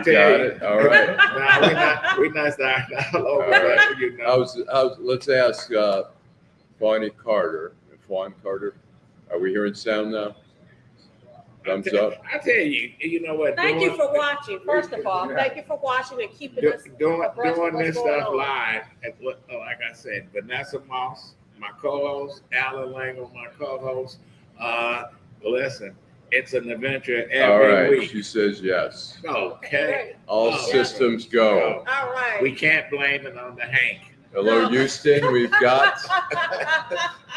got it. All right. No, we're not starting all over. All right. But, you know. Let's ask Bonnie Carter. Fawn Carter, are we hearing sound now? Thumbs up. I tell you, you know what? Thank you for watching. First of all, thank you for watching and keeping us doing abreast of what's this going stuff on. live. Like I said, Vanessa Moss, my co-host, Allan Lengel, my co-host. Listen, it's an adventure every week. She says yes. Okay. All systems go. All right. We can't blame it on the Hank. Hello, Houston. We've got.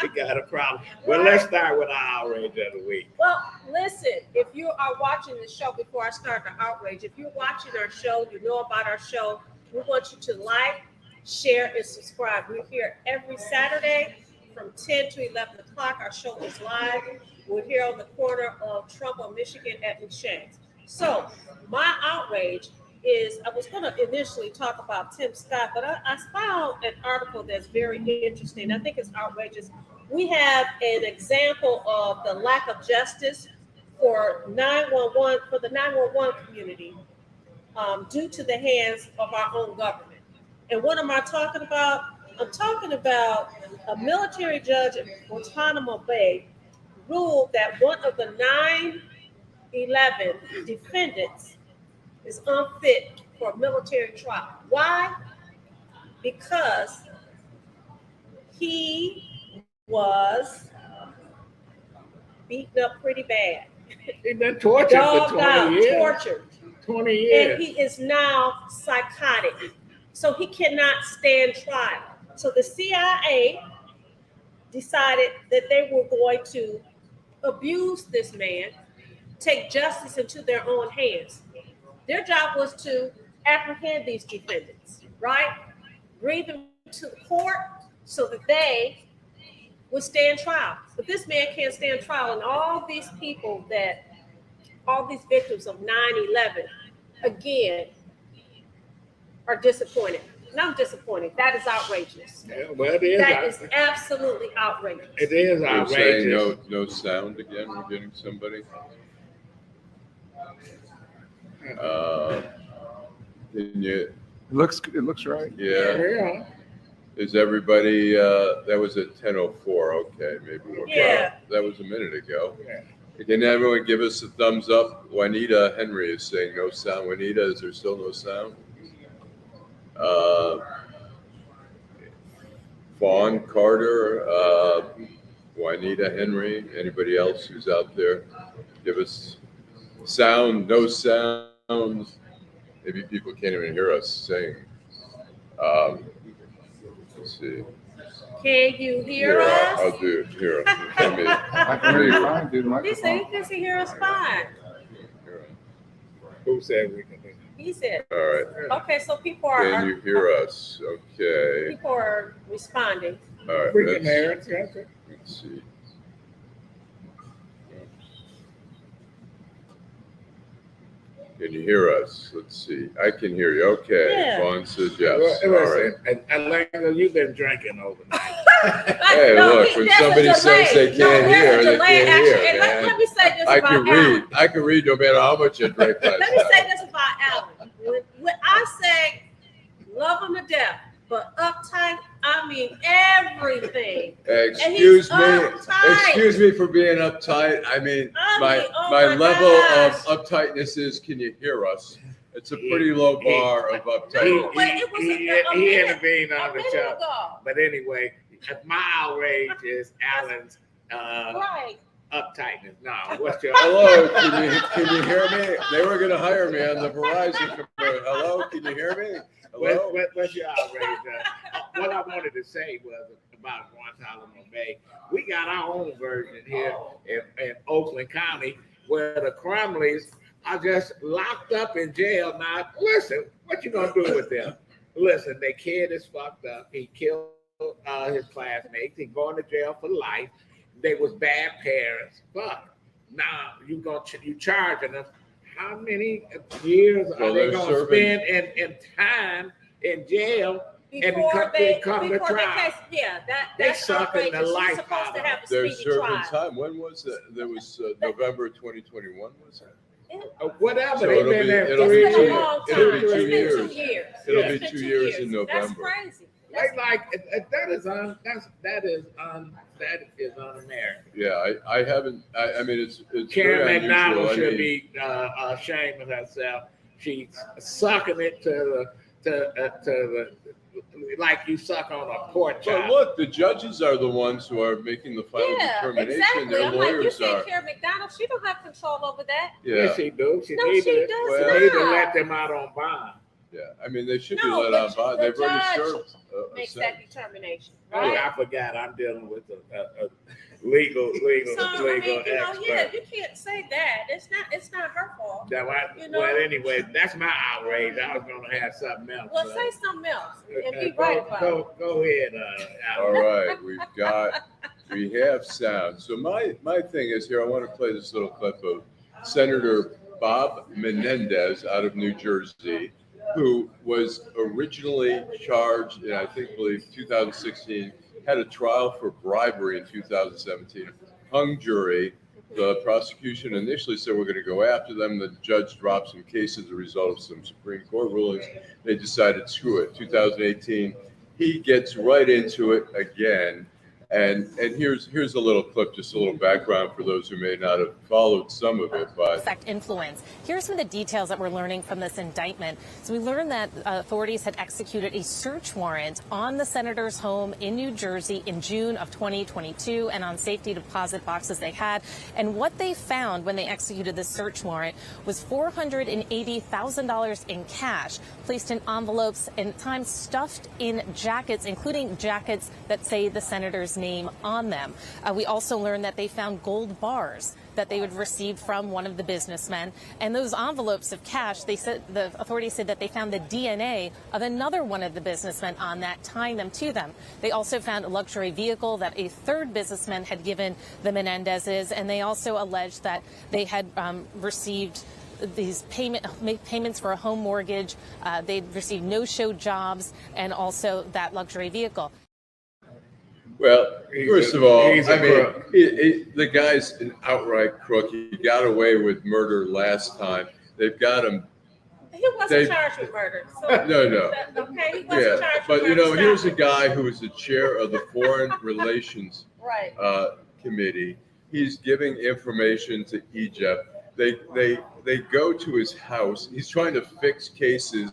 We got a problem. Well, let's start with our outrage of the week. Well, listen, if you are watching the show, before I start the outrage, if you're watching our show, you know about our show, we want you to like, share, and subscribe. We're here every Saturday from 10 to 11 o'clock. Our show is live. We're here on the corner of Trumbull, Michigan at McShane's. So my outrage is, I was going to initially talk about Tim Scott, but I found an article that's very interesting. I think it's outrageous. We have an example of the lack of justice for 911, for the 911 community due to the hands of our own government. And what am I talking about? I'm talking about a military judge in Guantanamo Bay ruled that one of the 9/11 defendants is unfit for a military trial. Why? Because he was beaten up pretty bad. He's been tortured for 20 years. Tortured. 20 years. And he is now psychotic. So he cannot stand trial. So the CIA decided that they were going to abuse this man, take justice into their own hands. Their job was to apprehend these defendants, right? Bring them to the court so that they would stand trial. But this man can't stand trial, and all these people all these victims of 9/11, again, are disappointed. Not disappointed. That is outrageous. Yeah, well, it is. That is absolutely outrageous. It is You're outrageous. saying no sound again. We're getting somebody. Can you? It looks right. Yeah. Is everybody? That was at 10:04. Okay, maybe we'll Yeah. That was a minute ago. Yeah. Can everyone give us a thumbs up? Juanita Henry is saying no sound. Juanita, is there still no sound? Fawn Carter, Juanita Henry, anybody else who's out there? Give us sound, no sound. Maybe people can't even hear us saying. Let's see. Can you hear us? I'll do it here. I can hear you fine, dude. He said he can hear us fine. Who said we can do? He said. All right. Okay, so people Can are. you hear us? Okay. People are responding. All right. We can hear it. Let's see. Can you hear us? Let's see. I can hear you. Okay. Yeah. Fawn says yes. Well, All right. listen, and Lengel, you've been drinking overnight. Hey, look, when there's a somebody delay. says they can't there's hear, a they delay, can't actually. hear, And man. let me say this I about can Allan. read. I can read no matter how much you drink last Let me say night. this about Allan. When I say love him to death, but uptight, I mean everything. Excuse me. uptight. Excuse me for being uptight. I mean, my level of uptightness is, can you hear us? It's a pretty low bar of uptight. He intervened on the show. Ago. But anyway, my outrage is Allan's Right. uptightness. No, what's your Hello, can you hear me? They were gonna hire me on the Verizon commercial. Hello, can you hear me? Hello? what's your outrage? What I wanted to say was about Guantanamo Bay. We got our own version here in Oakland County where the Crumleys are just locked up in jail. Now, listen, what you gonna do with them? Listen, their kid is fucked up. He killed his classmates. He's going to jail for life. They was bad parents. Fuck. Now you charging them. How many years are they gonna spend in time in jail Before they come to trial? That's sucking the outrageous. life She's supposed out to of have a They're speedy serving trial. time. When was that? There was November 2021, was that? Whatever. So They've it'll been be- there it'll 3 be It's been a years. long It'll time. be It's 2 been years. 2 years. It'll It's be been 2 years in That's November. crazy. Like that is un-American. Yeah, I haven't. I mean, it's Karen very McDonald unusual. I should mean, be ashamed of herself. She's sucking it to the like you suck on a pork but chop. look, the judges are the ones who are making the final Yeah, determination. exactly. Their I'm like, you lawyers say are. Karen McDonald, she don't have control over that. Yeah, Yeah, she do. She No, need she to, does Well- need to not. let them out on bond. yeah. I mean, they should be No, let the on bond. the They've already judge served a Makes sentence. that determination, Oh, right? I forgot. I'm dealing with a legal So I mean, expert. yeah, you can't say that. It's not her fault. Well, anyway, that's my outrage. I was gonna have something else. Well, say something else and be go, right about it. go ahead, All Allan. right, we have sound. So my thing is here. I want to play this little clip of Senator Bob Menendez out of New Jersey, who was originally charged in, I believe 2016, had a trial for bribery in 2017, hung jury. The prosecution initially said we're going to go after them. The judge dropped some cases as a result of some Supreme Court rulings. They decided, screw it. 2018, he gets right into it again. And here's a little clip, just a little background for those who may not have followed some of it. But Affect influence. Here's some of the details that we're learning from this indictment. So we learned that authorities had executed a search warrant on the senator's home in New Jersey in June of 2022 and on safety deposit boxes they had. And what they found when they executed this search warrant was $480,000 in cash placed in envelopes and at times stuffed in jackets, including jackets that say the senator's name on them. We also learned that they found gold bars that they would receive from one of the businessmen. And those envelopes of cash, the authorities said that they found the DNA of another one of the businessmen on that, tying them to them. They also found a luxury vehicle that a third businessman had given the Menendezes, and they also alleged that they had received these payments for a home mortgage. They'd received no-show jobs and also that luxury vehicle. well, first of all, I mean, the guy's an outright crook. He got away with murder last time. They've got him. He wasn't charged with murder. So No. Okay, he wasn't Yeah, charged but with you murder. know, here's a Stop it. guy who is the chair of the Foreign Relations Right. Committee. He's giving information to Egypt. They go to his house. He's trying to fix cases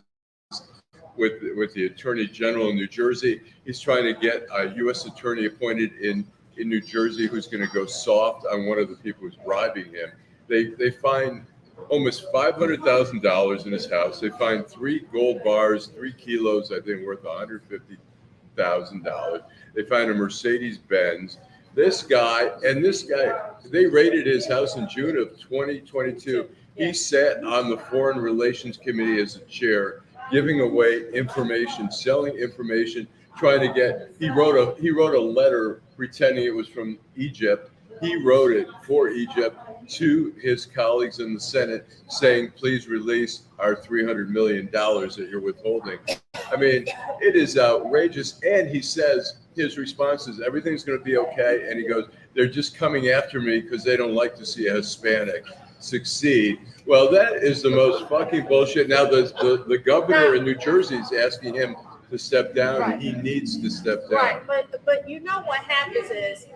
with the Attorney General in New Jersey. He's trying to get a U.S. attorney appointed in New Jersey who's going to go soft on one of the people who's bribing him. They find almost $500,000 in his house. They find 3 gold bars, 3 kilos, I think, worth $150,000. They find a Mercedes Benz. This guy, they raided his house in June of 2022. He sat on the Foreign Relations Committee as a chair, giving away information, selling information, trying to get. He wrote a letter pretending it was from Egypt. He wrote it for Egypt to his colleagues in the Senate, saying, "Please release our $300 million that you're withholding." I mean, it is outrageous. And he says his response is, "Everything's going to be okay." And he goes, "They're just coming after me because they don't like to see a Hispanic succeed." Well, that is the most fucking bullshit. Now the governor in New Jersey is asking him to step down. Right. He needs to step down. Right, but you know what happens is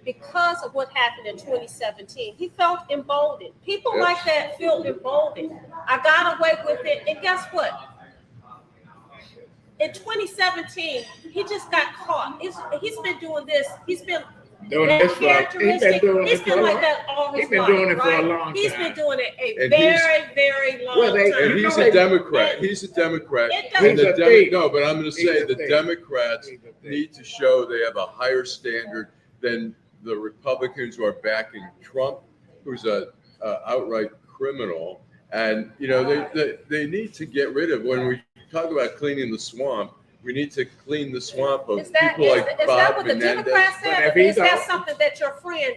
because of what happened in 2017, he felt emboldened. People Yes. like that feel emboldened. I got away with it, and guess what? In 2017, he just got caught. He's been doing this. He's been Doing that this for, he's been doing He's it been for like that all his he's been life, doing it for a right? long He's time. been doing it a And he's- very long Well, they- time. And You he's know a they- Democrat. He's a Democrat. It And doesn't- He's a thief. no, but I'm going to say He's a the thief. Democrats He's a thief. need to show they have a higher standard than the Republicans who are backing Trump, who's a outright criminal. And you know they need to get rid of, when we talk about cleaning the swamp, we need to clean the swamp of Is that people like that Bob what the Menendez. Democrats But said? if he's Is that a- something that your friend,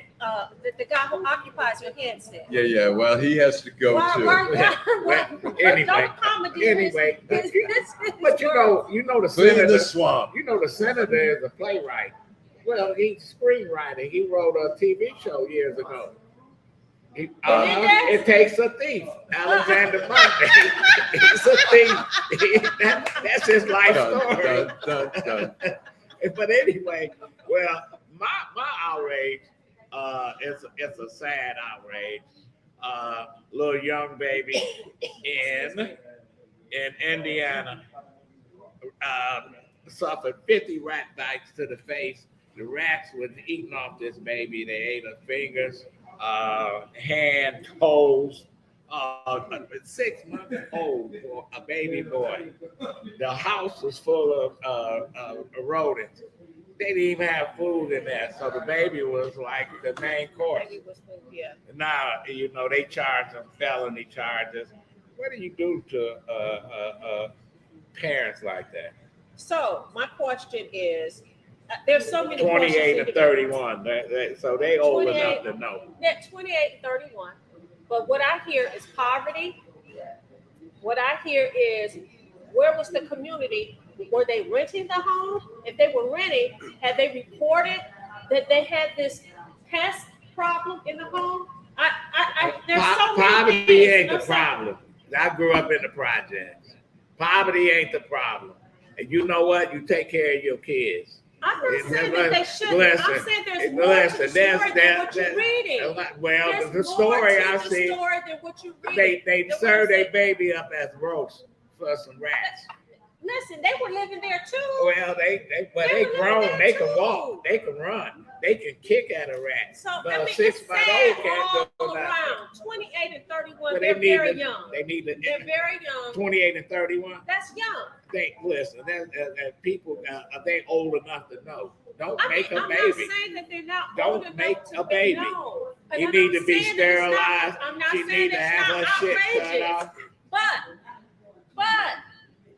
the guy who occupies your head said? Yeah. Well, he has to go too. Anyway, Don't comedy anyway, this is But you know the Clean senator. the swamp. You know the senator is a playwright. Well, he's a screenwriter. He wrote a TV show years ago. It takes a thief. Alexander Monday. It's a thief. That's his life story. Dun. But anyway, well, my outrage, it's a sad outrage. Little young baby in Indiana suffered 50 rat bites to the face. The rats was eating off this baby. They ate her fingers, hand, toes. 6 months old for a baby boy. The house was full of rodents. They didn't even have food in there, so the baby was like the main course. Yeah. Now, they charge them felony charges. What do you do to parents like that? So my question is, there's so many 28 questions. and 31. So they old enough to know. Yeah, 28 and 31. But what I hear is poverty. What I hear is, where was the community? Were they renting the home? If they were renting, had they reported that they had this pest problem in the home? There's so many Poverty things. ain't the problem. I grew up in the projects. Poverty ain't the problem. And you know what? You take care of your kids. I'm not saying that they shouldn't. Listen, I'm saying there's more to the story than what you're reading. Well, There's the story I more to see, the story than what you're reading. they serve their baby up as roast for some rats. Listen, they were living there too. Well, they grown. They can walk. They can run. They can kick at a rat. So But I mean, a it's 6 month old can't all do nothing. around. 28 and 31. Well, they're very young. They need to. They're very young. 28 and 31. That's young. Listen, people, they old enough to know. Don't make a I'm baby. not saying that they're not Don't old enough make to a baby. know. And You I'm need not to be saying that it's not- sterilized. I'm not She saying need to it's have not her shit cut outrageous. off. But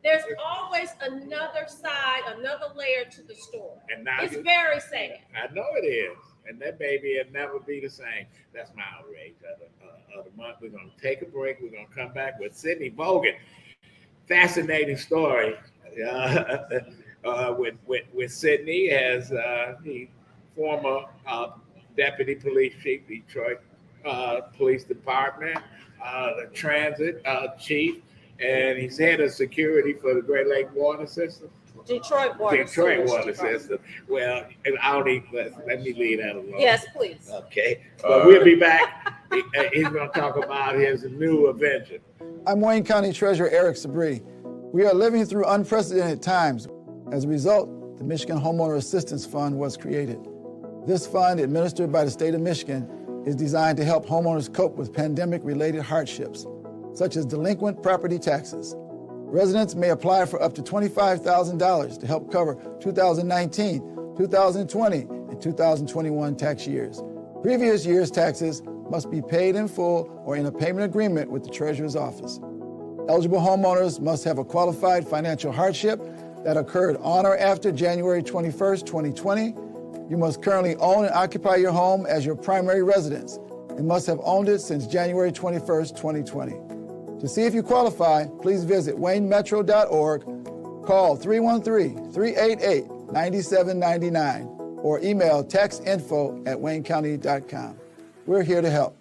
there's always another side, another layer to the story. And now It's very sad. I know it is. And that baby will never be the same. That's my outrage of the month. We're going to take a break. We're going to come back with Sid Bogan. Fascinating story with Sidney as the former deputy police chief, Detroit Police Department, the transit chief, and he's head of security for the Great Lake Water System. Detroit Water System. Well, I don't even, let me leave that alone. Yes, please. Okay. But we'll be back. He's going to talk about his new invention. I'm Wayne County Treasurer Eric Sabri. We are living through unprecedented times. As a result, the Michigan Homeowner Assistance Fund was created. This fund, administered by the state of Michigan, is designed to help homeowners cope with pandemic-related hardships, such as delinquent property taxes. Residents may apply for up to $25,000 to help cover 2019, 2020, and 2021 tax years. Previous year's taxes must be paid in full or in a payment agreement with the Treasurer's office. Eligible homeowners must have a qualified financial hardship that occurred on or after January 21st, 2020. You must currently own and occupy your home as your primary residence and must have owned it since January 21st, 2020. To see if you qualify, please visit waynemetro.org, call 313-388-9799, or email taxinfo@waynecounty.com. We're here to help.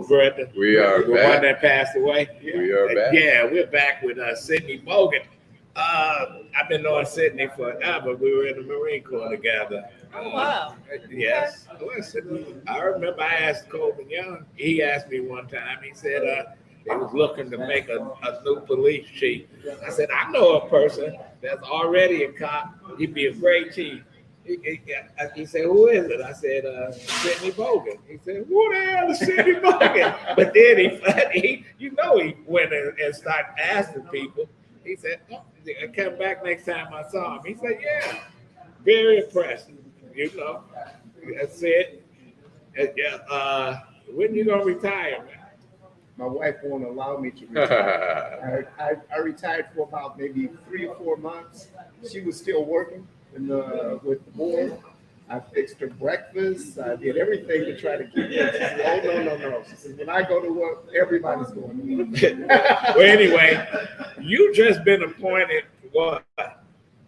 Brenda. We are the back. one that passed away. We are back. Yeah, we're back with Sid Bogan. I've been knowing Sidney forever. We were in the Marine Corps together. Oh, wow. Yes. Listen, I remember I asked Coleman Young. He asked me one time. He said they was looking to make a new police chief. I said, I know a person that's already a cop. He'd be a great chief. He said, who is it? I said, Sidney Bogan. He said, who the hell is Sidney Bogan? But then he went and started asking people. He said, oh, I come back next time I saw him. He said, yeah, very impressive. That's it. When you gonna retire, man? My wife won't allow me to retire. I retired for about maybe 3 or 4 months. She was still working with the board. I fixed her breakfast. I did everything to try to keep her. She said, oh, no. She said, when I go to work, everybody's going to work. Well, anyway, you just been appointed what?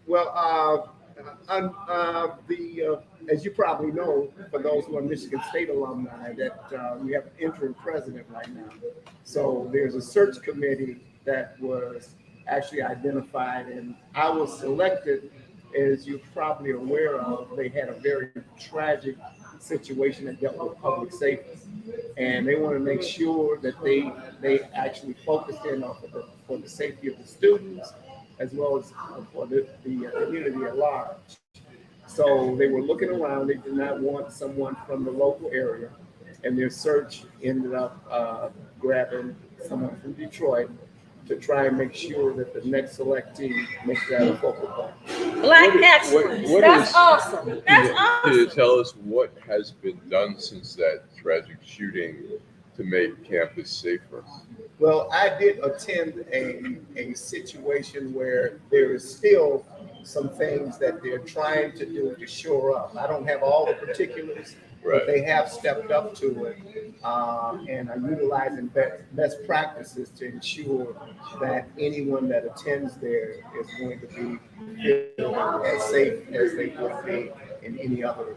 Well, As you probably know, for those who are Michigan State alumni, that we have an interim president right now. So there's a search committee that was actually identified, and I was selected. As you're probably aware of, they had a very tragic situation that dealt with public safety, and they want to make sure that they actually focused in on for the safety of the students as well as for the community at large. So they were looking around. They did not want someone from the local area, and their search ended up grabbing someone from Detroit to try and make sure that the next selectee makes that a focal point. Black excellence. That's awesome. That's Can you awesome. tell us what has been done since that tragic shooting to make campus safer? Well, I did attend a situation where there is still some things that they're trying to do to shore up. I don't have all the particulars, but they have stepped up to it and are utilizing best practices to ensure that anyone that attends there is going to be as safe as they would be in any other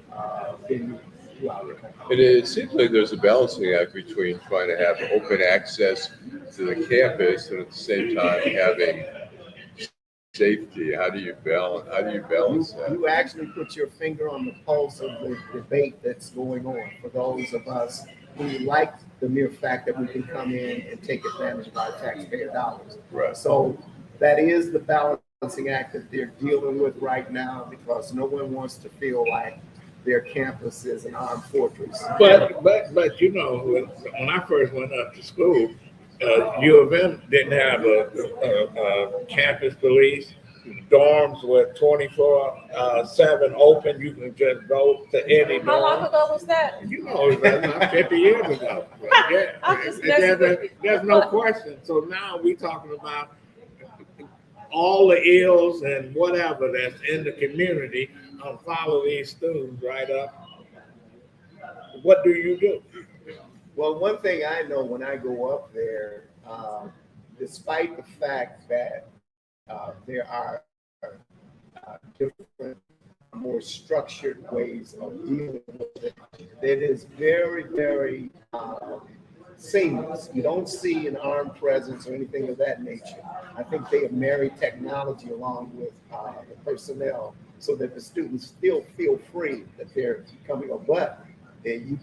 venue throughout the country. And it seems like there's a balancing act between trying to have open access to the campus and at the same time having safety. How do you balance that? You actually put your finger on the pulse of the debate that's going on for those of us who like the mere fact that we can come in and take advantage of our taxpayer dollars. Right. So that is the balancing act that they're dealing with right now, because no one wants to feel like their campus is an armed fortress. But you know, when I first went up to school, U of M didn't have a campus police. Dorms were 24/7 open. You can just go to any How long dorm. ago was that? You know, about 50 years ago. I'm just messing with you. There's no question. So now we're talking about all the ills and whatever that's in the community. Follow these students right up. What do you do? Well, one thing I know when I go up there, despite the fact that there are different, more structured ways of dealing with it, it is very, very seamless. You don't see an armed presence or anything of that nature. I think they have married technology along with the personnel so that the students still feel free that they're coming up. But you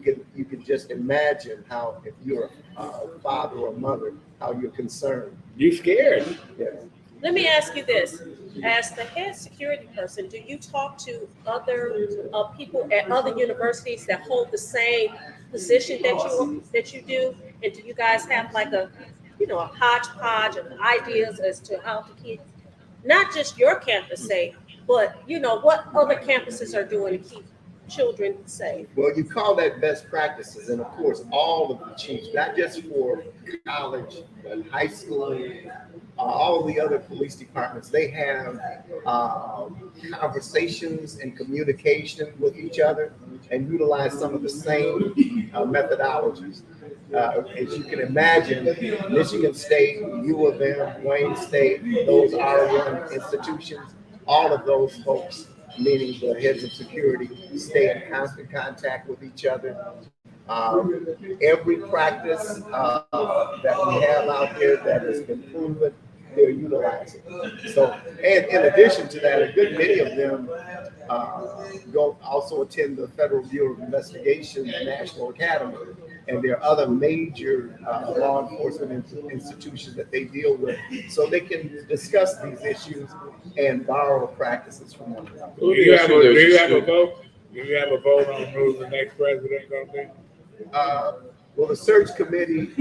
can just imagine how, if you're a father or mother, how you're concerned. You scared? Yes. Let me ask you this. As the head security person, do you talk to other people at other universities that hold the same position that you do? And do you guys have like a hodgepodge of ideas as to how to keep not just your campus safe, but what other campuses are doing to keep children safe? Well, you call that best practices, and of course, all of the chiefs, not just for college, but high school, all of the other police departments, they have conversations and communication with each other and utilize some of the same methodologies. As you can imagine, Michigan State, U of M, Wayne State, those R1 institutions, all of those folks, meaning the heads of security, stay in constant contact with each other. Every practice that we have out there that has been proven, they're utilizing. So, and in addition to that, a good many of them also attend the Federal Bureau of Investigation National Academy, and there are other major law enforcement institutions that they deal with, so they can discuss these issues and borrow practices from one another. Do you have a vote? Do you have a vote on who the next president going to be? Well, the search committee,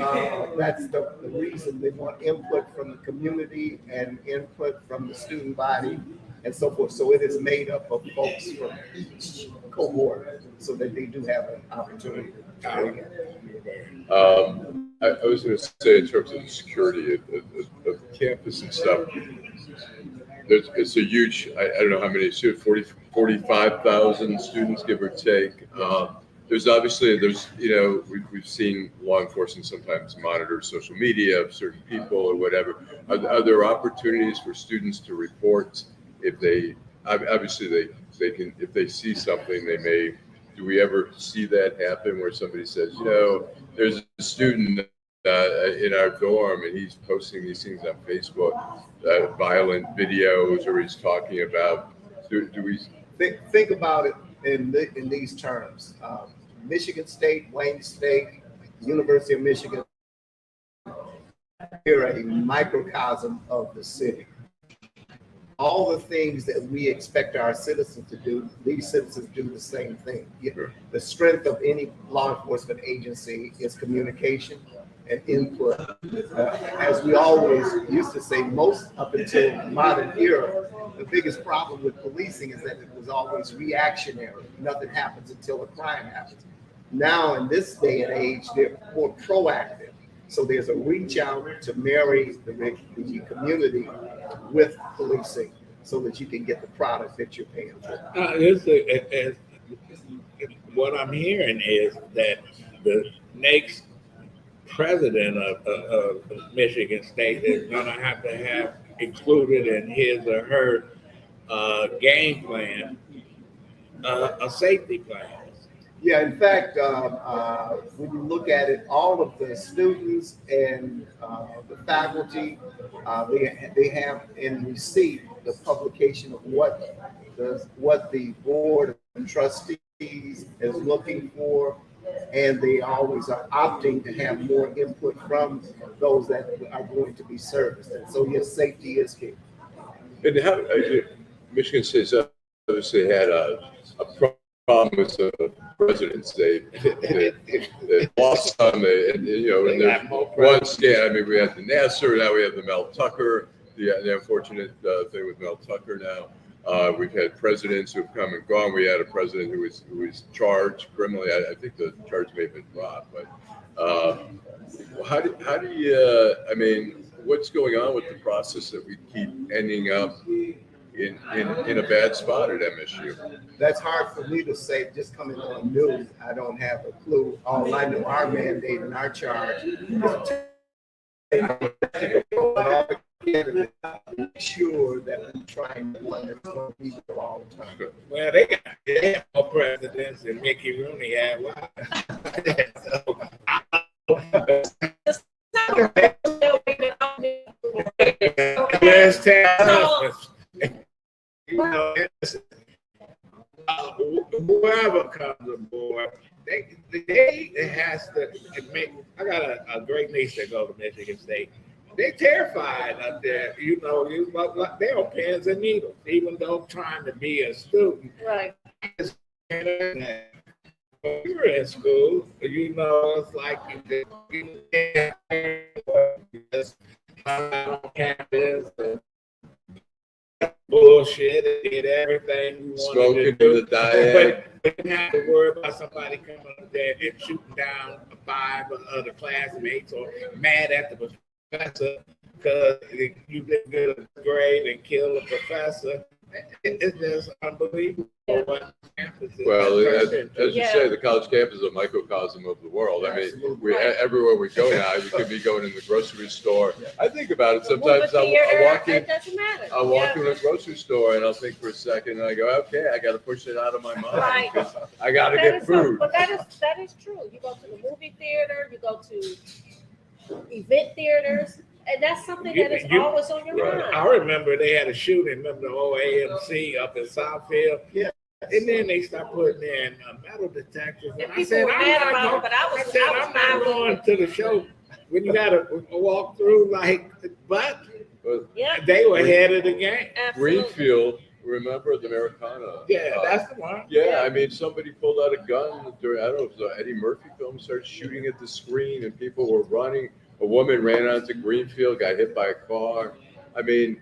that's the reason they want input from the community and input from the student body and so forth. So it is made up of folks from each cohort so that they do have an opportunity. I was going to say, in terms of the security of campus and stuff, it's a huge, I don't know how many students, 45,000 students, give or take. There's obviously, we've seen law enforcement sometimes monitor social media of certain people or whatever. Are there opportunities for students to report if they obviously they can, if they see something, they may. Do we ever see that happen where somebody says, there's a student in our dorm and he's posting these things on Facebook, violent videos, or he's talking about. Do we think about it in these terms? Michigan State, Wayne State, University of Michigan, we're a microcosm of the city. All the things that we expect our citizens to do, these citizens do the same thing. The strength of any law enforcement agency is communication and input. As we always used to say, most up until the modern era, the biggest problem with policing is that it was always reactionary. Nothing happens until a crime happens. Now, in this day and age, they're more proactive. So there's a reach out to marry the community with policing so that you can get the product that you're paying for. What I'm hearing is that the next president of Michigan State is going to have included in his or her game plan a safety plan. Yeah, in fact, when you look at it, all of the students and the faculty, they have in receipt the publication of what the board of trustees is looking for, and they always are opting to have more input from those that are going to be serviced. And so, yes, safety is key. And how Michigan State's obviously had a problem with the presidents. They lost some, and there's one scandal. I mean, we had the Nasser, now we have the Mel Tucker. The unfortunate thing with Mel Tucker now. We've had presidents who've come and gone. We had a president who was charged criminally. I think the charge may have been dropped, but how do you? I mean, what's going on with the process that we keep ending up in a bad spot at MSU? That's hard for me to say. Just coming on new, I don't have a clue. All I know, our mandate and our charge is to make sure that we try and do what it's going to be for all the time. Well, they have more presidents than Mickey Rooney had. Last time, whoever comes aboard, they has to make. I got a great niece that goes to Michigan State. They're terrified up there. They're on pins and needles, even though trying to be a student. Right. When you're in school, it's like you just on campus. Bullshit, and did everything we wanted Smoking to do. the diet. But didn't have to worry about somebody coming up there and shooting down 5 other classmates or mad at the professor because you didn't get a grade and kill a professor. It's just unbelievable. Well, as you say, the college campus is a microcosm of the world. I mean, everywhere we go now, you could be going in the grocery store. I think about it sometimes. I'll walk in. It doesn't matter. I'll walk in a grocery store and I'll think for a second and I go, okay, I got to push it out of my mind Right. because I got to get food. But that is true. You go to the movie theater, you go to event theaters, and that's something that is always on your mind. I remember they had a shooting. Remember the old AMC up in Southfield? Yeah. And then they start putting in metal detectors. And I people said, were mad about it, but I was I'm not going to the show when you got to walk through but Yeah. they were ahead of the game. Absolutely. Greenfield, remember the Americana? Yeah, that's the one. Yeah, I mean, somebody pulled out a gun during, I don't know if it was an Eddie Murphy film, started shooting at the screen and people were running. A woman ran onto Greenfield, got hit by a car. I mean,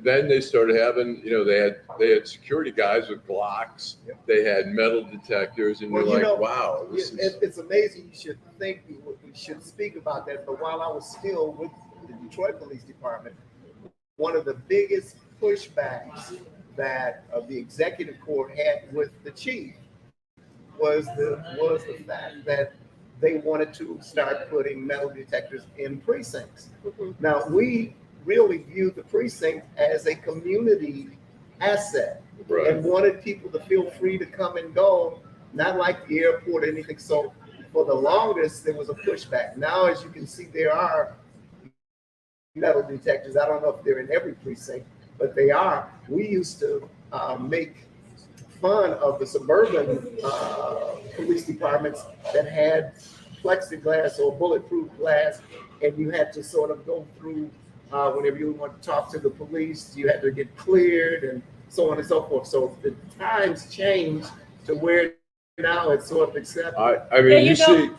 then they started having, they had security guys with Glocks. Yep. They had metal detectors, and you're like, wow, it's amazing. You should think we should speak about that. But while I was still with the Detroit Police Department, one of the biggest pushbacks that the executive court had with the chief was the fact that they wanted to start putting metal detectors in precincts. Mhm. Now, we really view the precinct as a community asset Right. and wanted people to feel free to come and go, not like the airport or anything. So for the longest, there was a pushback. Now, as you can see, there are metal detectors. I don't know if they're in every precinct, but they are. We used to make fun of the suburban police departments that had plexiglass or bulletproof glass, and you had to sort of go through whenever you want to talk to the police, you had to get cleared and so on and so forth. So the times changed to where now it's sort of accepted. I mean, you see,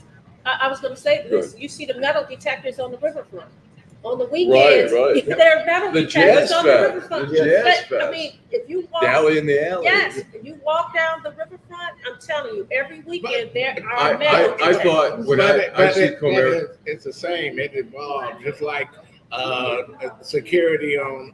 I was going to say Good. this. You see the metal detectors on the riverfront. On the weekends, Right. there are metal The detectors jazz on the fest. riverfront. The jazz But, I fest. mean, if you walk, Dally in the alley. yes, if you walk down the riverfront, I'm telling you, every weekend there I, are metal I detectors. thought when I see Comerica, it's the same. It evolved just like security on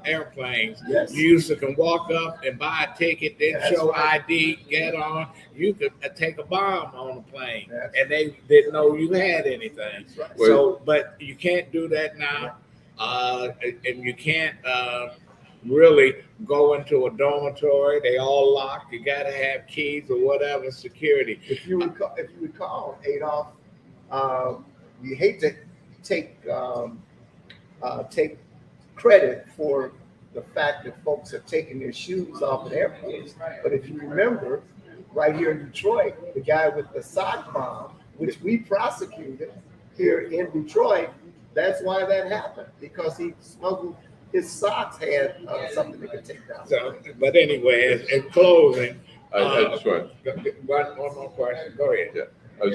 airplanes. Yes. You used to can walk up and buy a ticket, then That's show right. ID, get on. You could take a bomb on the plane, That's and they didn't know you had anything. That's right. So, but you can't do that now, and you can't really go into a dormitory. They all locked. You got to have keys or whatever security. If you recall, Adolph, you hate to take credit for the fact that folks have taken their shoes off at airports, but if you remember, right here in Detroit, the guy with the sock bomb, which we prosecuted here in Detroit, that's why that happened, because he smuggled his socks had something that could take down. So, but anyway, in closing, I just want. one more question. Go ahead. Yeah. I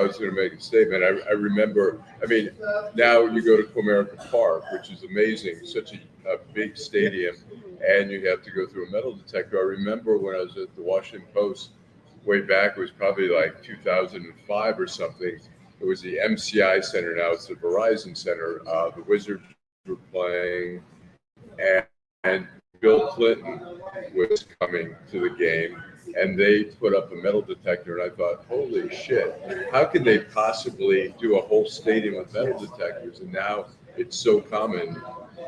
was going to make a statement. I remember, I mean, now you go to Comerica Park, which is amazing, such a big stadium, and you have to go through a metal detector. I remember when I was at the Washington Post way back, it was probably like 2005 or something. It was the MCI Center, now it's the Verizon Center. The Wizards were playing, and Bill Clinton was coming to the game. And they put up a metal detector, and I thought, holy shit, how could they possibly do a whole stadium with metal detectors? And now it's so common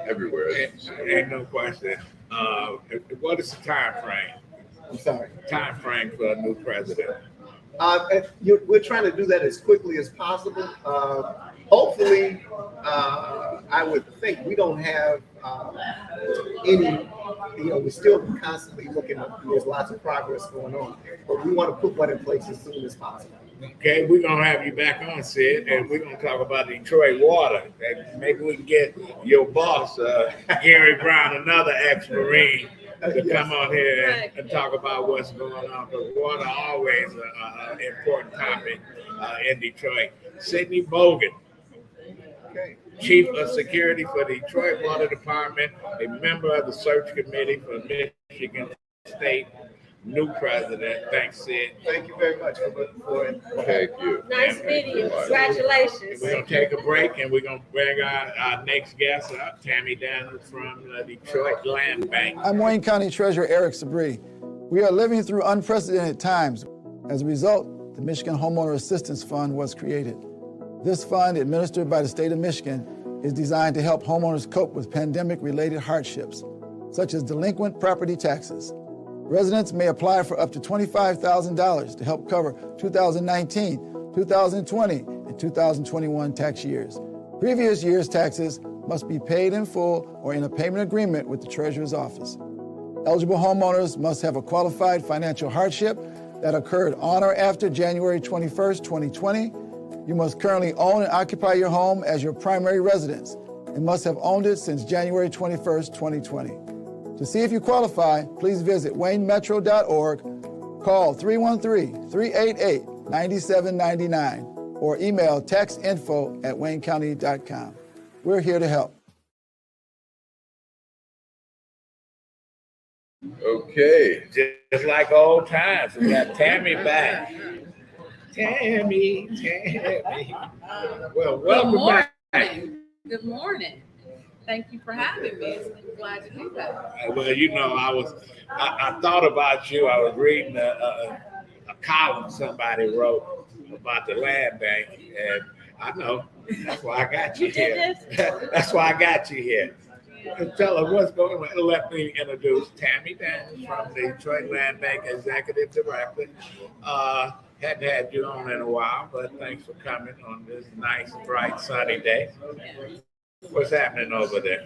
everywhere. Ain't no question. What is the time frame? I'm sorry. Time frame for a new president? We're trying to do that as quickly as possible. Hopefully, I would think we don't have any, we're still constantly looking at, there's lots of progress going on, but we want to put one in place as soon as possible. Okay, we're going to have you back on, Sid, and we're going to talk about Detroit water. And maybe we can get your boss, Gary Brown, another ex-Marine, to come on here and talk about what's going on, because water always an important topic in Detroit. Sidney Bogan, Okay. Chief of Security for the Detroit Water Department, a member of the search committee for Michigan State, new president. Thanks, Sid. Thank you very much for it. Thank you. Nice meeting you. Congratulations. We're going to take a break, and we're going to bring our next guest up, Tammy Daniels from the Detroit Land Bank. I'm Wayne County Treasurer Eric Sabri. We are living through unprecedented times. As a result, the Michigan Homeowner Assistance Fund was created. This fund, administered by the state of Michigan, is designed to help homeowners cope with pandemic-related hardships, such as delinquent property taxes. Residents may apply for up to $25,000 to help cover 2019, 2020, and 2021 tax years. Previous year's taxes must be paid in full or in a payment agreement with the Treasurer's Office. Eligible homeowners must have a qualified financial hardship that occurred on or after January 21st, 2020. You must currently own and occupy your home as your primary residence and must have owned it since January 21st, 2020. To see if you qualify, please visit waynemetro.org, call 313-388-9799, or email taxinfo@waynecounty.com. We're here to help. Okay. Just like old times, we got Tammy back. Tammy. Well, welcome back. Good morning. Thank you for having me. I'm glad to do that. Well, I thought about you. I was reading a column somebody wrote about the land bank, and I know that's why I got you here. That's why I got you here. tell us what's going on. Let me introduce Tammy Daniels from the Detroit Land Bank Executive Director. Hadn't had you on in a while, but thanks for coming on this nice, bright, sunny day. What's happening over there?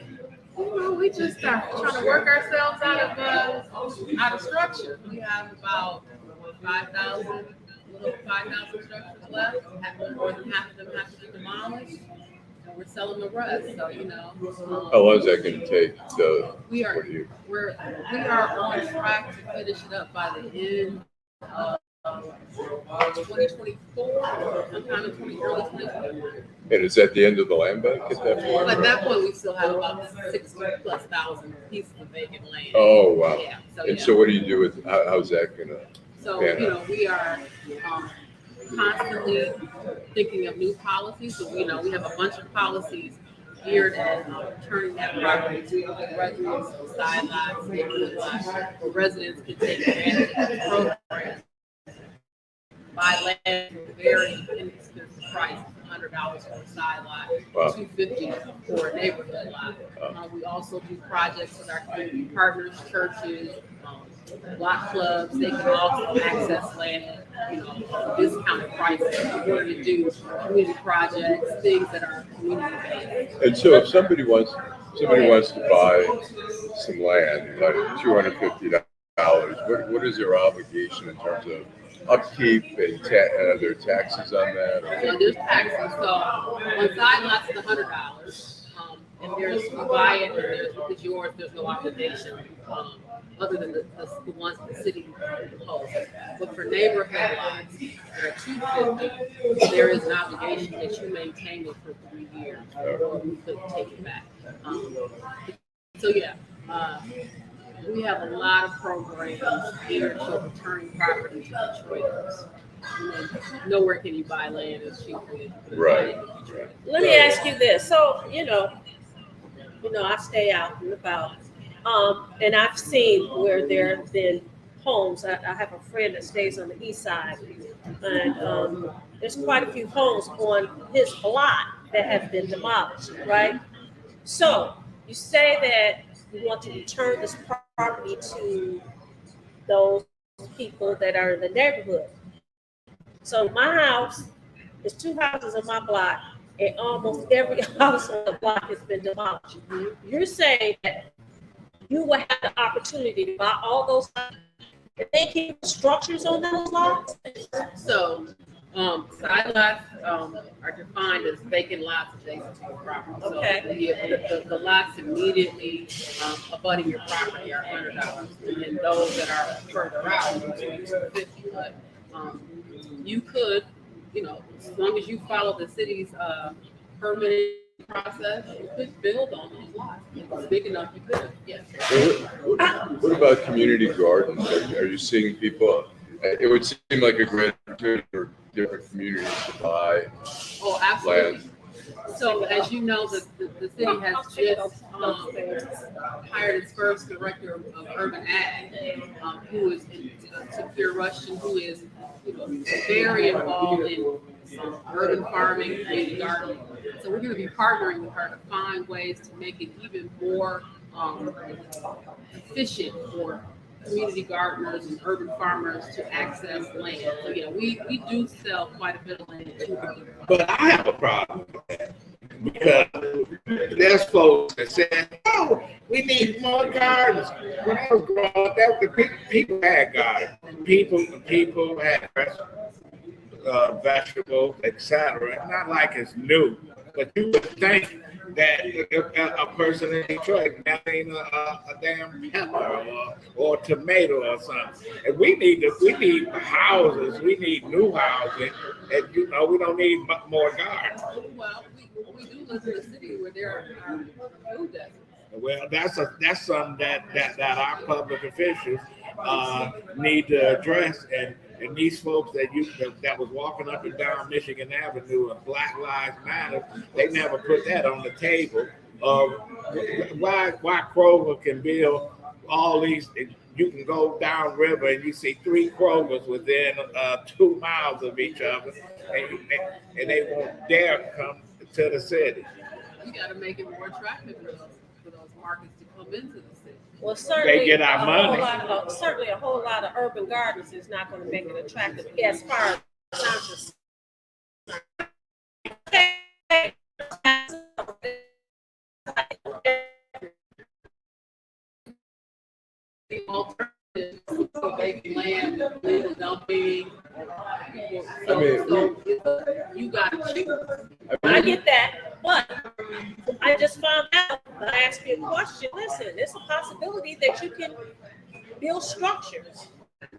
We just trying to work ourselves out of structure. We have about 5,000 structures left. More than half of them have to be demolished. And we're selling the rest. So How long is that going to take? We are on track to finish it up by the end of 2024, sometime in early 2024. And is that the end of the land bank at that point? At that point, we still have about 60,000+ pieces of vacant land. Oh, wow. Yeah. So what do you do with, how's that going to? So, we are constantly thinking of new policies. So, we have a bunch of policies geared at turning that property to residents, side lots, neighborhood lots, where residents can take advantage of the program. Buy land for a very inexpensive price, $100 for a side lot, wow. $250 for a neighborhood lot. We also do projects with our community partners, churches, block clubs. They can also access land, discounted prices. We're going to do community projects, things that are community based. And so, if somebody wants to buy some land, like $250, what is their obligation in terms of upkeep and their taxes on that? So there's taxes. So on side lots, it's $100. And there's you buy it, and it's yours. There's no obligation other than the ones the city imposes. But for neighborhood lots, there are $250. There is an obligation that you maintain it for 3 years, or you could take it back. We have a lot of programs geared to returning property to Detroiters. Nowhere can you buy land as cheaply as Right. Let me ask you this. So, I stay out and about. And I've seen where there have been homes. I have a friend that stays on the east side. And there's quite a few homes on his block that have been demolished, right? So you say that you want to return this property to those people that are in the neighborhood. So my house, there's 2 houses on my block, and almost every house on the block has been demolished. You're saying that you will have the opportunity to buy all those lots, and they keep structures on those lots? So side lots are defined as vacant lots adjacent to your property. So the lots immediately abutting your property are $100, and then those that are further out are $250. But you could, as long as you follow the city's permitting process, you could build on those lots. If it's big enough, you could. Yes. What about community gardens? Are you seeing people? It would seem like a great opportunity for different communities to buy land. So, as you know, the city has just hired its first director of urban ag, who is Tafir Rushton, who is very involved in urban farming, community gardening. So we're going to be partnering with her to find ways to make it even more efficient for community gardeners and urban farmers to access land. So we do sell quite a bit of land to them. But I have a problem with that, because there's folks that said, "Oh, we need more gardens." When I was growing up, people had gardens. People had vegetables, etc. It's not like it's new, but you would think that a person in Detroit melting a damn pepper or tomato or something. And we need houses. We need new housing, and we don't need more gardens. Well, we do live in a city where there are food deserts. Well, that's something that our public officials need to address, and these folks that was walking up and down Michigan Avenue and Black Lives Matter, they never put that on the table of why Kroger can build all these. You can go down river and you see 3 Krogers within 2 miles of each other, and they won't dare come to the city. You got to make it more attractive for those markets to come into the city. Well, certainly, They get our money. Certainly, a whole lot of urban gardens is not going to make it attractive as far as conscious. The alternative to vacant land, illegal dumping. You got to choose. I get that, but I just found out. I asked you a question. Listen, it's a possibility that you can build structures.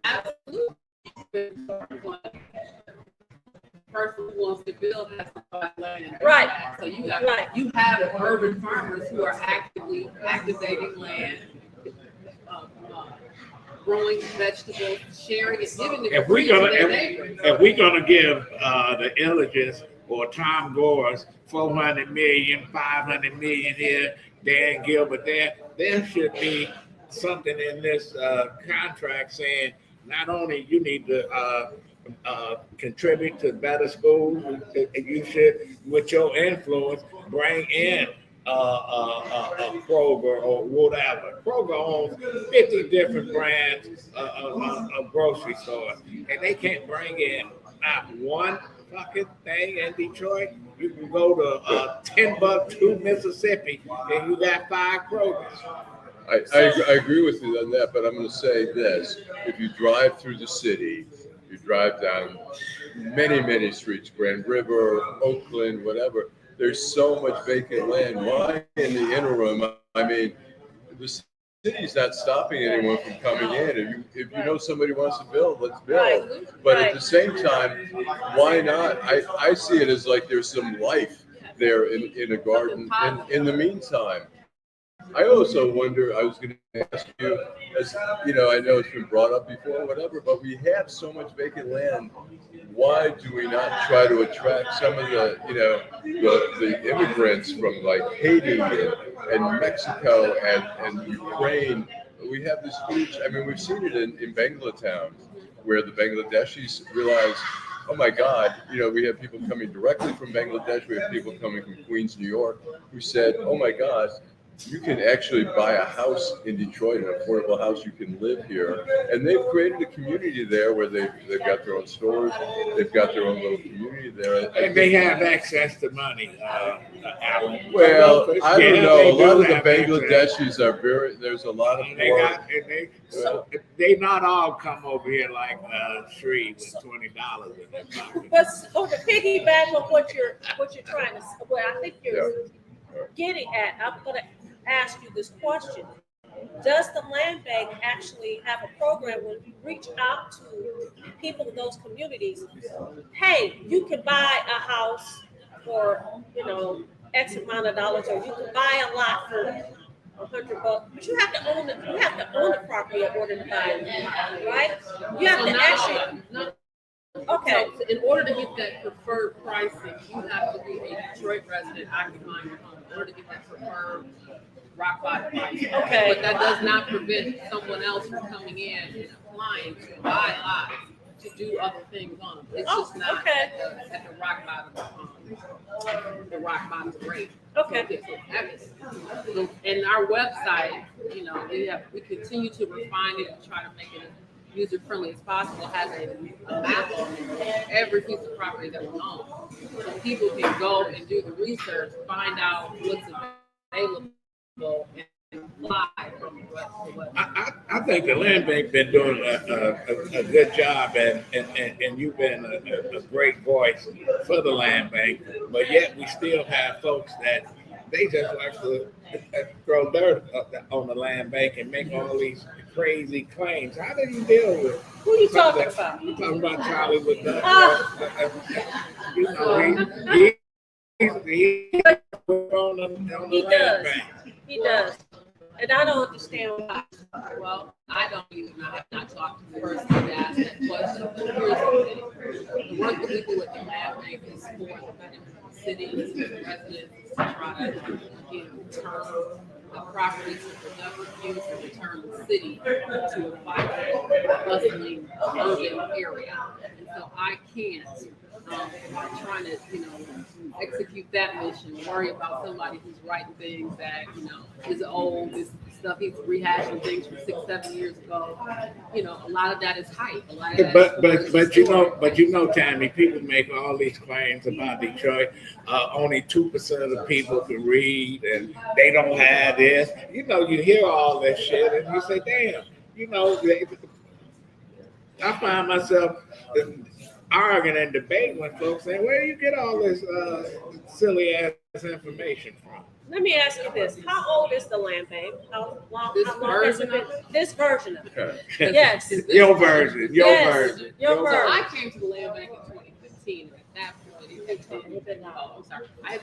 Absolutely. Person who wants to build has to buy land. Right. So you have urban farmers who are actively activating land, growing vegetables, sharing it, giving it If free to their neighbors. we're gonna give the Illiges or Tom Gores 400 million, 500 million here, Dan Gilbert there should be something in this contract saying not only you need to contribute to better schools, you should, with your influence, bring in a Kroger or whatever. Kroger owns 50 different brands of grocery stores, and they can't bring in not one fucking thing in Detroit. You can go to Timbuktu, Mississippi, and you got 5 Krogers. I agree with you on that, but I'm going to say this. If you drive through the city, you drive down many streets, Grand River, Oakland, whatever, there's so much vacant land. Why in the interim? I mean, the city's not stopping anyone from coming in. If you know somebody wants to build, let's build. But at the same time, why not? I see it as like there's some life there in a garden. In the meantime, I also wonder, I was going to ask you, as you know, I know it's been brought up before, whatever, but we have so much vacant land. Why do we not try to attract some of the, the immigrants from like Haiti and Mexico and Ukraine? We have this huge, I mean, we've seen it in Bangalore, where the Bangladeshis realize, oh my God, we have people coming directly from Bangladesh. We have people coming from Queens, New York, who said, oh my God, you can actually buy a house in Detroit, an affordable house. You can live here, and they've created a community there where they've got their own stores. They've got their own little community there, And they have access to money, Allan. Well, I don't know. They A lot do of the have Bangladeshis are very. There's a lot of poor. They not all come over here like Shree with $20 in their pocket. But to piggyback on what you're trying to, what I think you're getting at, I'm going to ask you this question. Does the land bank actually have a program when you reach out to people in those communities? Hey, you can buy a house for, X amount of dollars, or you can buy a lot for $100, but you have to own it. You have to own the property in order to buy it, right? You have to actually. Okay. So in order to get that preferred pricing, you have to be a Detroit resident occupying your home. In order to get that preferred rock bottom pricing. Okay. But that does not prevent someone else from coming in and applying to buy lots to do other things on them. It's just not at the rock bottom rate. Okay. So, and our website, we continue to refine it and try to make it as user-friendly as possible. It has a map of every piece of property that we own. So people can go and do the research, find out what's available, and apply from the website. I think the land bank been doing a good job, and you've been a great voice for the land bank, but yet we still have folks that they just like to throw dirt on the land bank and make all these crazy claims. How do you deal with? Who are you talking about? I'm talking about Charlie with the. He on the land bank. He does. And I don't understand why. Well, I don't either. I have not talked to the person that asked that question. But here's the thing. The work that we do at the land bank is for the cities and residents to try to turn property to productive use and return the city to a vibrant, bustling urban area. And so I can't, trying to, execute that mission, worry about somebody who's writing things that, is old, this stuff, he's rehashing things from 6-7 years ago. A lot of that is hype. A lot of that But Tammy, people make all these claims about Detroit. Only 2% of the people can read, and they don't have this. You hear all this shit, and you say, "Damn." I find myself arguing and debating with folks saying, "Where do you get all this silly ass information from?" Let me ask you this: how old is the land bank? How long has it been? This version of it. Yes. Your version. Yes. Your So version. I came to the land bank in 2015. At that point, I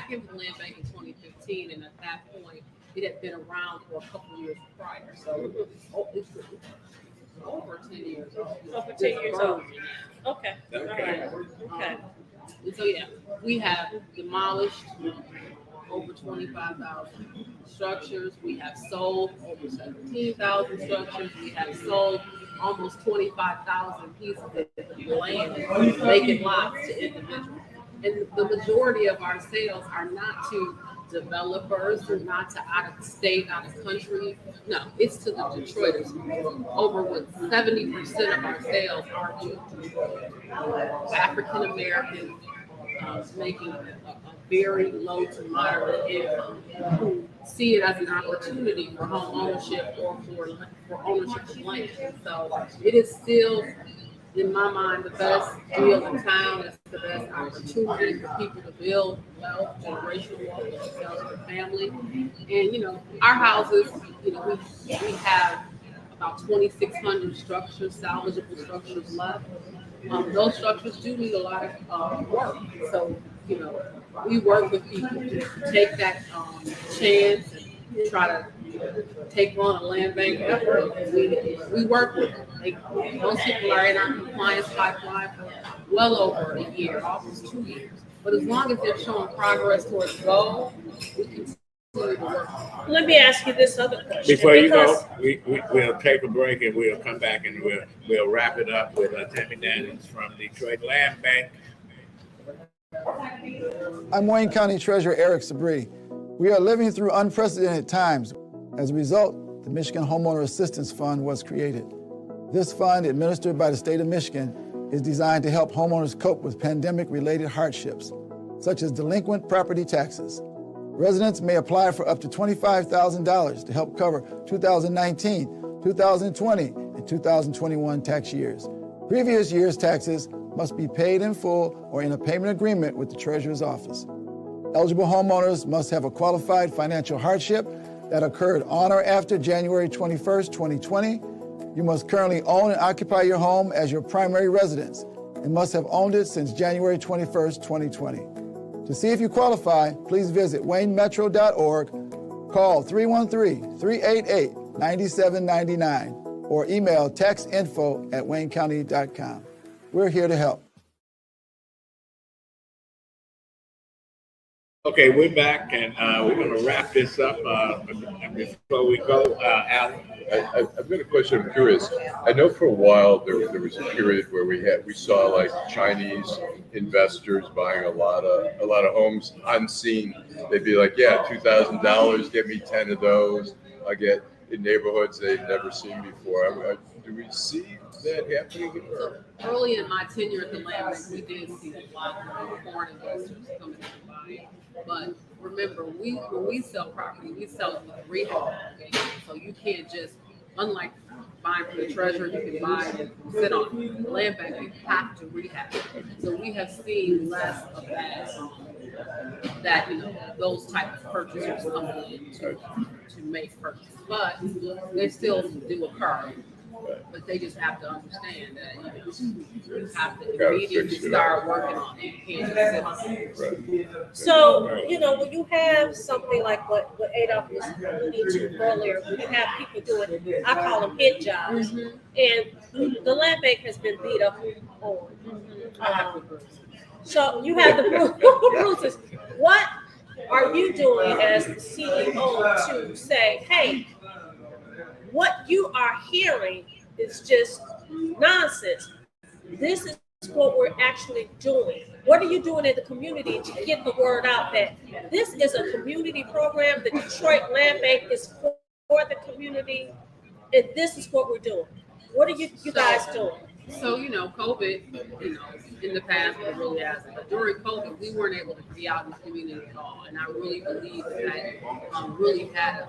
came to the land bank in 2015, and at that point, it had been around for a couple years prior. So it's over 10 years old. Over 10 years old. Okay. Okay. All right. Okay. And so we have demolished over 25,000 structures. We have sold over 17,000 structures. We have sold almost 25,000 pieces of land, vacant lots to individuals. And the majority of our sales are not to developers, not to out of state, out of country. No, it's to the Detroiters. Over 70% of our sales are to African Americans making a very low to moderate income who see it as an opportunity for home ownership or for ownership of land. So it is still, in my mind, the best deal in town. It's the best opportunity for people to build wealth, generational wealth for themselves and their family. And our houses, we have about 2,600 structures, salvageable structures left. Those structures do need a lot of work. So, we work with people to take that chance and try to take on a land bank effort. We work with them. Most people are in our compliance pipeline for well over a year, almost 2 years. But as long as they're showing progress towards the goal, we continue to work. Let me ask you this other question. Before you go, we'll take a break and we'll come back and we'll wrap it up with Tammy Daniels from Detroit Land Bank. I'm Wayne County Treasurer Eric Sabri. We are living through unprecedented times. As a result, the Michigan Homeowner Assistance Fund was created. This fund, administered by the state of Michigan, is designed to help homeowners cope with pandemic-related hardships, such as delinquent property taxes. Residents may apply for up to $25,000 to help cover 2019, 2020, and 2021 tax years. Previous year's taxes must be paid in full or in a payment agreement with the Treasurer's office. Eligible homeowners must have a qualified financial hardship that occurred on or after January 21st, 2020. You must currently own and occupy your home as your primary residence and must have owned it since January 21st, 2020. To see if you qualify, please visit waynemetro.org, call 313-388-9799, or email taxinfo@waynecounty.com. We're here to help. Okay, we're back, and we're going to wrap this up. Before we go, Allan. I've got a question. I'm curious. I know for a while there was a period where we saw like Chinese investors buying a lot of homes unseen. They'd be like, "Yeah, $2,000, get me 10 of those." I get in neighborhoods they've never seen before. Do we see that happening? Early in my tenure at the land bank, we did see a lot of foreign investors coming in and buying. But remember, when we sell property, we sell it with rehab obligations. So you can't just, unlike buying from the Treasurer, you can buy and sit on it. The land bank, you have to rehab. So we have seen less of that, those type of purchasers coming in to make purchases. But they still do occur. But they just have to understand that you have to immediately start working on it. You can't just sit on it. So, when you have something like what Adolph was alluding to earlier, when you have people doing, I call them hit jobs, and the land bank has been beat up on. So you have the bruises. What are you doing as the CEO to say, hey, what you are hearing is just nonsense. This is what we're actually doing. What are you doing in the community to get the word out that this is a community program? The Detroit Land Bank is for the community, and this is what we're doing. What are you guys doing? So, COVID, in the past, we really hasn't. But during COVID, we weren't able to be out in the community at all. And I really believe that really had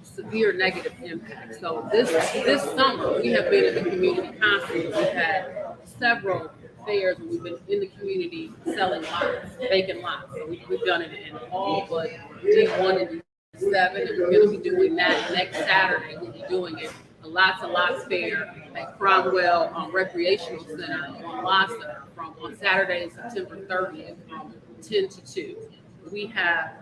severe negative impact. So this summer, we have been in the community constantly. We've had several fairs, and we've been in the community selling lots, vacant lots. So we've done it in all but D1 and D7, and we're going to be doing that next Saturday. We'll be doing it. A Lots and Lots fair at Cromwell Recreational Center on Lassa on Saturday, September 30th from 10 to 2. We have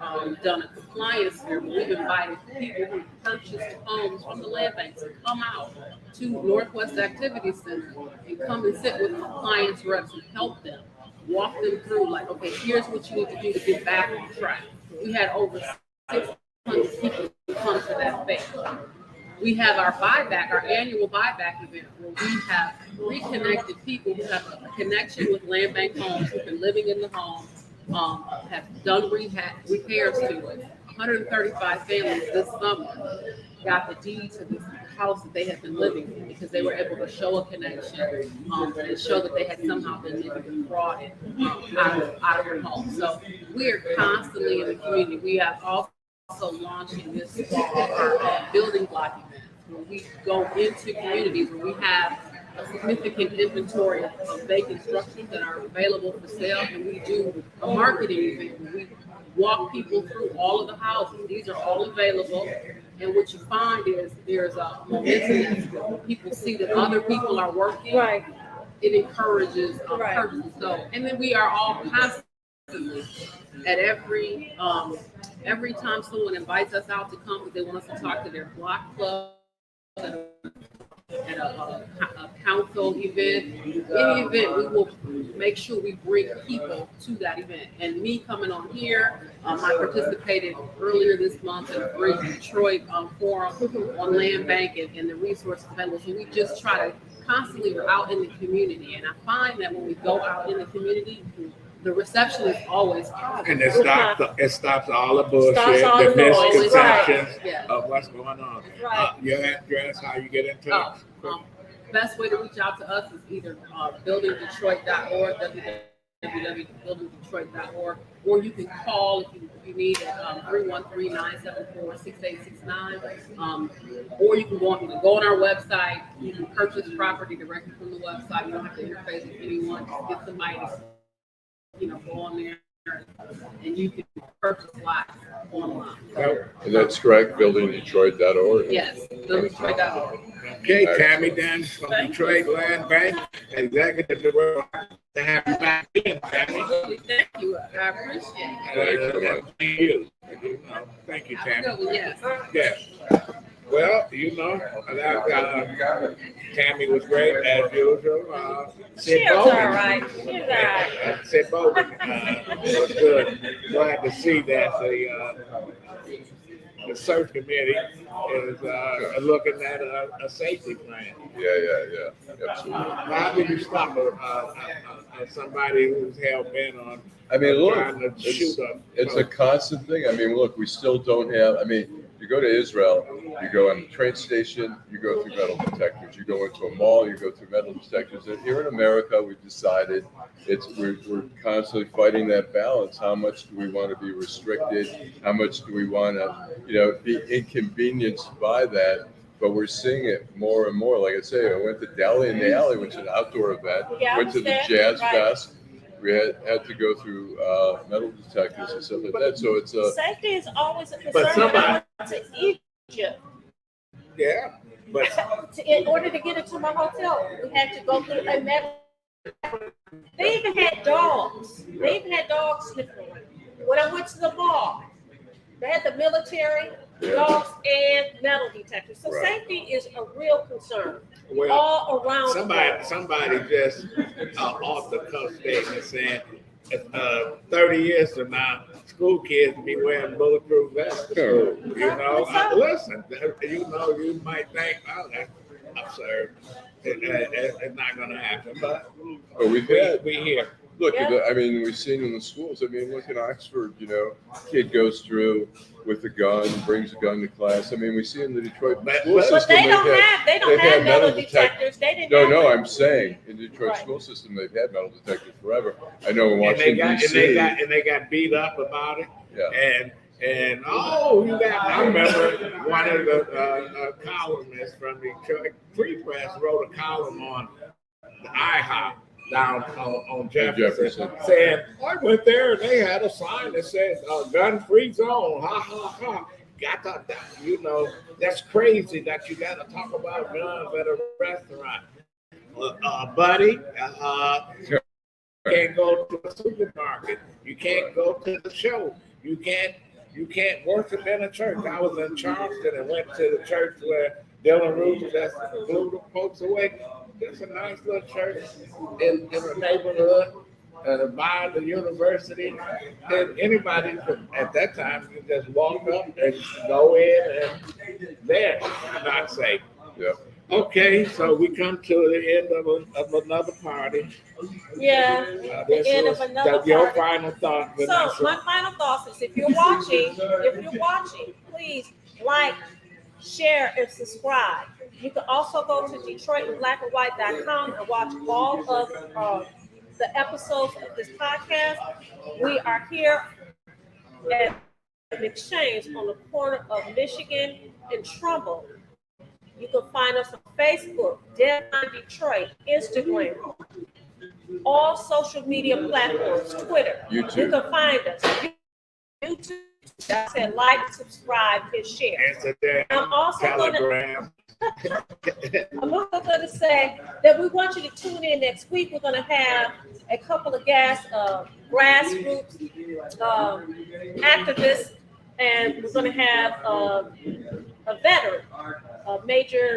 done a compliance fair. We've invited people who purchased homes from the land bank to come out to Northwest Activity Center and come and sit with compliance reps and help them, walk them through like, okay, here's what you need to do to get back on track. We had over 600 people come to that fair. We have our annual buyback event, where we have reconnected people who have a connection with land bank homes, who've been living in the home, have done repairs to it. 135 families this summer got the deed to this house that they had been living in because they were able to show a connection and show that they had somehow been defrauded out of their home. So we are constantly in the community. We have also launching this fall our building block event, where we go into communities where we have a significant inventory of vacant structures that are available for sale, and we do a marketing event where we walk people through all of the houses. These are all available, and what you find is there's a momentum when people see that other people are working. Right. It encourages Right. purchase. So, and then we are all constantly at every time someone invites us out to come because they want us to talk to their block club at a council event, any event, we will make sure we bring people to that event. And me coming on here, I participated earlier this month in the Great Detroit Forum on Land Bank and the resources available. So we just try to constantly, we're out in the community. And I find that when we go out in the community, the reception is always positive. And it stops all the bullshit, Stops all the the noise, misconceptions right. Yeah. of what's going on. Right. Your address, how you get in touch. Best way to reach out to us is either buildingdetroit.org, www.buildingdetroit.org, or you can call if you need it, 313-974-6869, or you can go on our website. You can purchase property directly from the website. You don't have to interface with anyone. Just get somebody to go on there and you can purchase lots online. And that's correct, buildingdetroit.org. Yes, buildingdetroit.org. Okay, Tammy Daniels from Detroit Land Bank, Executive Director. To have you back in, Tammy. Thank you. I appreciate it. Thank you, Tammy. Yes. Yes. Well, Tammy was great as usual. Sid She was all Bogan. right. She was all right. Sid Bogan was good. Glad to see that the search committee is looking at a safety plan. Yeah, absolutely. How do you stop somebody who's hell bent on I mean, look, trying to shoot up? it's a constant thing. I mean, look, we still don't have, you go to Israel, you go on the train station, you go through metal detectors. You go into a mall, you go through metal detectors. And here in America, we've decided we're constantly fighting that balance. How much do we want to be restricted? How much do we want to, be inconvenienced by that? But we're seeing it more and more. Like I say, I went to Deli in the Alley, which is an outdoor event. Yeah, I Went to the understand. Jazz Right. Fest. We had to go through metal detectors and stuff like that. So it's Safety is always a concern. But somebody- I went to Egypt. Yeah, but In order to get into my hotel, we had to go through a metal. They even had dogs. They even had dogs sniffing around. When I went to the mall, they had the military, dogs, and metal detectors. So Right. safety is a real concern well, all around. the world. somebody just off the cuff statement saying 30 years from now, school kids be wearing bulletproof vests to school. You know, listen, you know, you might think, oh, that's absurd. It's not going to happen, but we've had, we here. look, I mean, we've seen in the schools. I mean, look at Oxford, you know, kid goes through with a gun, brings a gun to class. I mean, we see in the Detroit school But system. they don't have metal detectors. They didn't. No, I'm saying in the Detroit school system, they've had metal detectors forever. I know in Washington, D.C. And they got beat up about it. Yeah. And I remember one of the columnists from the Detroit Free Press wrote a column on the IHOP down on Jefferson, saying, I went there and they had a sign that said gun-free zone, ha, ha, ha. Got that, you know, that's crazy that you got to talk about guns at a restaurant. Buddy, you can't go to a supermarket. You can't go to the show. You can't worship in a church. I was in Charleston and went to the church where Dylan Roots just blew the folks away. It's a nice little church in the neighborhood by the university. And anybody could, at that time, you just walk up and go in and there, not safe. Yeah. Okay, so we come to the end of another party. Yeah, the end of another party. Your final thought, Vanessa. So my final thoughts is if you're watching, please like, share, and subscribe. You can also go to DetroitInBlackAndWhite.com and watch all of the episodes of this podcast. We are here at an exchange on the corner of Michigan and Trumbull. You can find us on Facebook, Deadline Detroit, Instagram, all social media platforms, Twitter. YouTube. You can find us. YouTube. I said like, subscribe, and share. Instagram, I'm also Telegram. I'm also going to say that we want you to tune in next week. We're going to have a couple of guests, grassroots activists, and we're going to have a veteran, a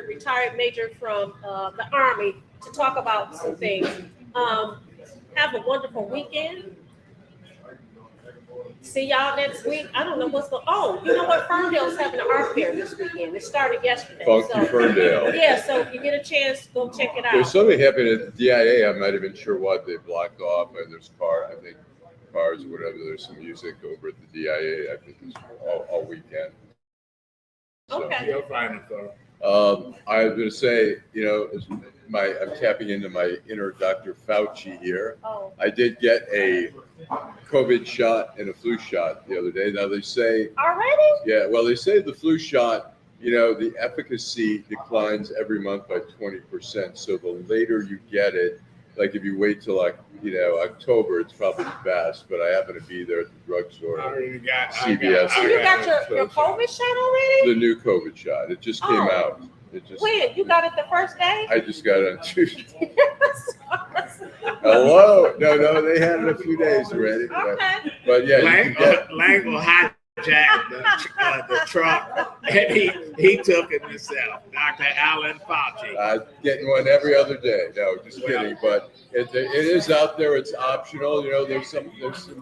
retired major from the Army, to talk about some things. Have a wonderful weekend. See y'all next week. I don't know what's going on. You know what? Ferndale's having an art fair this weekend. It started yesterday. Funky Ferndale. Yeah, so if you get a chance, go check it out. There's something happening at the DIA. I'm not even sure what they blocked off. And there's cars, or whatever. There's some music over at the DIA. I think it's all weekend. So, Okay. You'll find it, though. I was going to say, you know, I'm tapping into my inner Dr. Fauci here. Oh. I did get a COVID shot and a flu shot the other day. Now they say, Already? yeah, well, they say the flu shot, you know, the efficacy declines every month by 20%. So the later you get it, like if you wait till October, it's probably best. But I happen to be there at the drugstore, CVS. So you got your COVID shot already? The new COVID shot. It just came out. When? You got it the first day? I just got it on Tuesday. Hello? No, they had it a few days already. Okay. But yeah, Lengel hijacked the truck, and he took it himself. Dr. Allan Fauci. Getting one every other day. No, just kidding. But it is out there. It's optional. You know, there's some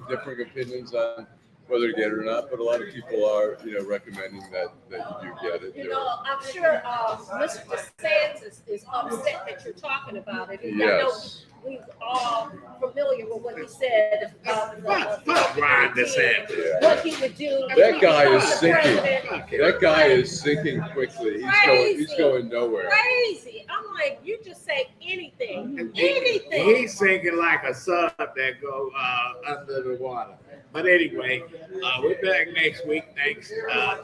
different opinions on whether to get it or not, but a lot of people are, recommending that you do get it. You know, I'm sure Mr. DeSantis is upset that you're talking about it. And yes. I know we're all familiar with what he said about Brian DeSantis. what he would do. That guy is sinking. That guy is sinking quickly. He's going nowhere. Crazy. I'm like, you just say anything. He's sinking like a sub that go under the water. But anyway, we're back next week. Thanks,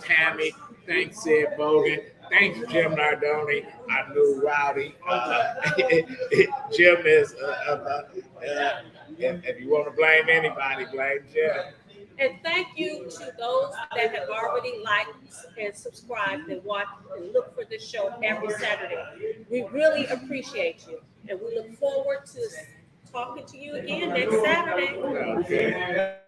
Tammy. Thanks, Sid Bogan. Thanks, Jim Nardoni, our new rowdy. Jim is, if you want to blame anybody, blame Jim. And thank you to those that have already liked and subscribed and watched and look for this show every Saturday. We really appreciate you. And we look forward to talking to you again next Saturday. Okay.